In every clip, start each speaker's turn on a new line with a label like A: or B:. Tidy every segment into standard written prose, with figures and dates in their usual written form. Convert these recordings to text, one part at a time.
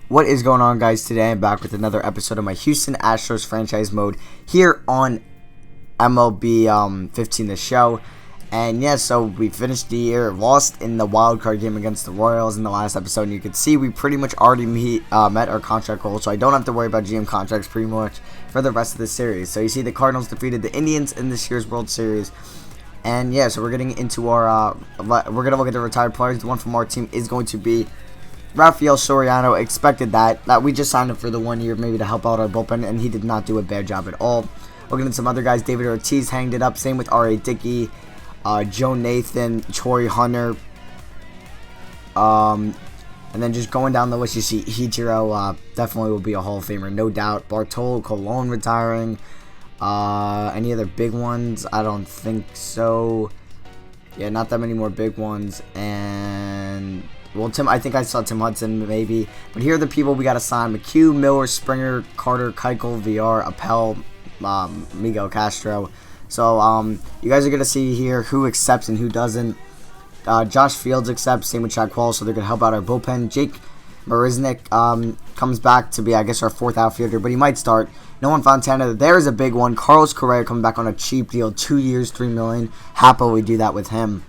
A: What is going on, guys? Today I'm back with another episode of my Houston Astros franchise mode here on MLB 15 the show. And yeah, so we finished the year, lost in the wild card game against the Royals in the last episode, and you can see we pretty much already met our contract goal, so I don't have to worry about GM contracts pretty much for the rest of the series. So you see the Cardinals defeated the Indians in this year's World Series. And yeah, so we're getting into our we're gonna look at the retired players. The one from our team is going to be Rafael Soriano. Expected that we just signed him for the 1 year, maybe to help out our bullpen, and he did not do a bad job at all. Looking at some other guys, David Ortiz hanged it up. Same with R.A. Dickey, Joe Nathan, Troy Hunter, and then just going down the list, you see Ichiro definitely will be a Hall of Famer, no doubt. Bartolo Colon retiring. Any other big ones? I don't think so. Yeah, not that many more big ones. And well, I think I saw Tim Hudson maybe. But here are the people we got to sign: McHugh, Miller, Springer, Carter, Keuchel, VR, Appel, Miguel Castro. So you guys are gonna see here who accepts and who doesn't. Josh Fields accepts, same with Chad Quall, so they're gonna help out our bullpen. Jake Marisnick comes back to be, I guess, our fourth outfielder, but he might start. Nolan Fontana, there's a big one. Carlos Correa coming back on a cheap deal, 2 years, $3 million. Happily do that with him.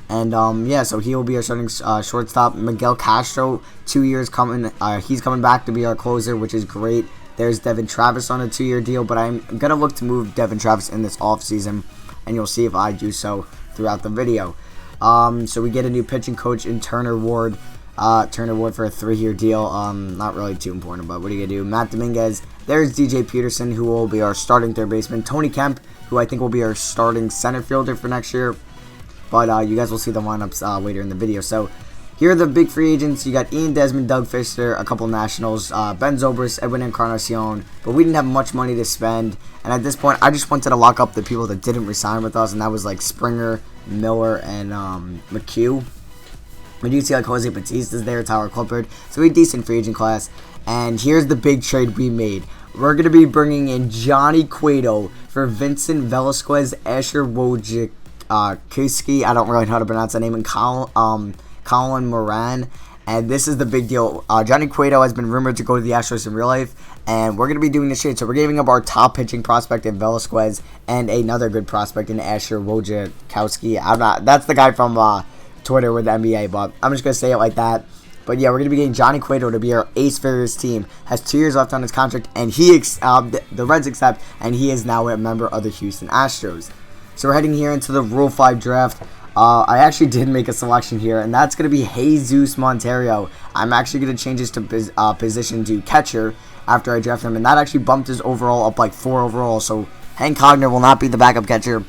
A: And yeah, so he will be our starting shortstop. Miguel Castro, 2 years coming. He's coming back to be our closer, which is great. There's Devin Travis on a 2-year deal, but I'm gonna look to move Devin Travis in this offseason, and you'll see if I do so throughout the video. So we get a new pitching coach in Turner Ward. Turner Ward for a 3-year deal. Not really too important, but what are you gonna do? Matt Dominguez. There's DJ Peterson, who will be our starting third baseman. Tony Kemp, who I think will be our starting center fielder for next year. But you guys will see the lineups later in the video. So here are the big free agents. You got Ian Desmond, Doug Fister, a couple Nationals, Ben Zobrist, Edwin Encarnacion. But we didn't have much money to spend. And at this point, I just wanted to lock up the people that didn't resign with us, and that was like Springer, Miller, and McHugh. But you can see like Jose Batista's there, Tyler Clippard. So we had a decent free agent class. And here's the big trade we made. We're going to be bringing in Johnny Cueto for Vincent Velasquez, Asher Wojciechowski. I don't really know how to pronounce that name. And Colin Moran. And this is the big deal. Johnny Cueto has been rumored to go to the Astros in real life. And we're going to be doing this trade. So we're giving up our top pitching prospect in Velasquez and another good prospect in Asher Wojciechowski. That's the guy from Twitter with the NBA, but I'm just going to say it like that. But yeah, we're going to be getting Johnny Cueto to be our ace for his team. Has 2 years left on his contract, and the Reds accept, and he is now a member of the Houston Astros. So we're heading here into the Rule 5 draft. I actually did make a selection here, and that's going to be Jesus Montero. I'm actually going to change his position to catcher after I draft him, and that actually bumped his overall up like 4 overall. So Hank Cogner will not be the backup catcher.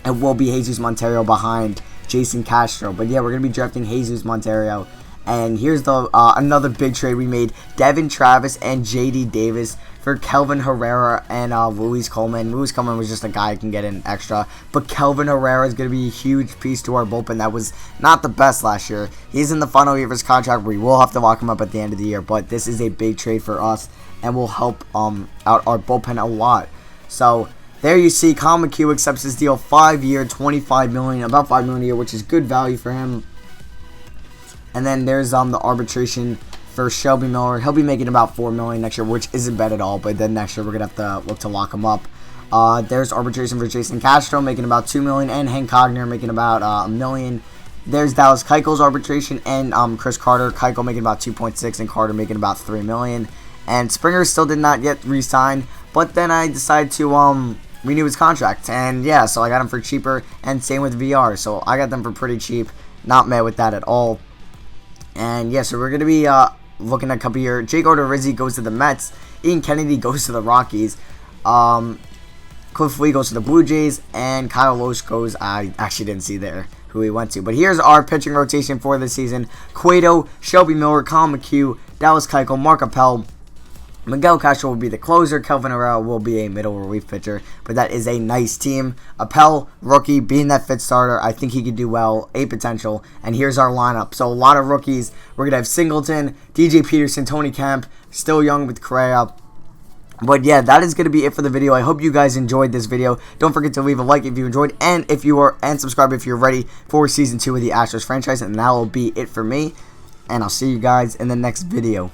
A: It will be Jesus Montero behind Jason Castro. But yeah, we're going to be drafting Jesus Montero. And here's the another big trade we made. Devin Travis and J.D. Davis for Kelvin Herrera and Luis Coleman. Luis Coleman was just a guy who can get in extra. But Kelvin Herrera is going to be a huge piece to our bullpen. That was not the best last year. He's in the final year of his contract. We will have to lock him up at the end of the year. But this is a big trade for us and will help out our bullpen a lot. So there you see, Colin McHugh accepts his deal, 5-year, $25 million, about $5 million a year, which is good value for him. And then there's the arbitration for Shelby Miller. He'll be making about $4 million next year, which isn't bad at all. But then next year we're gonna have to look to lock him up. There's arbitration for Jason Castro, making about $2 million, and Hank Cogner making about $1 million. There's Dallas Keuchel's arbitration and Chris Carter. Keuchel making about 2.6 and Carter making about $3 million. And Springer still did not yet re-sign, but then I decided to renew his contract, and yeah, so I got him for cheaper. And same with VR, so I got them for pretty cheap. Not mad with that at all. And yeah, so we're going to be looking at a couple here. Jake Odorizzi goes to the Mets. Ian Kennedy goes to the Rockies. Cliff Lee goes to the Blue Jays. And Kyle Loesch goes, I actually didn't see there who he went to. But here's our pitching rotation for the season. Cueto, Shelby Miller, Colin McHugh, Dallas Keuchel, Mark Appel, Miguel Castro will be the closer. Kelvin Herrera will be a middle relief pitcher. But that is a nice team. Appel, rookie, being that fifth starter, I think he could do well. A potential. And here's our lineup. So a lot of rookies. We're going to have Singleton, DJ Peterson, Tony Kemp. Still young with Correa. But yeah, that is going to be it for the video. I hope you guys enjoyed this video. Don't forget to leave a like if you enjoyed, and subscribe if you're ready for Season 2 of the Astros franchise. And that will be it for me. and I'll see you guys in the next video.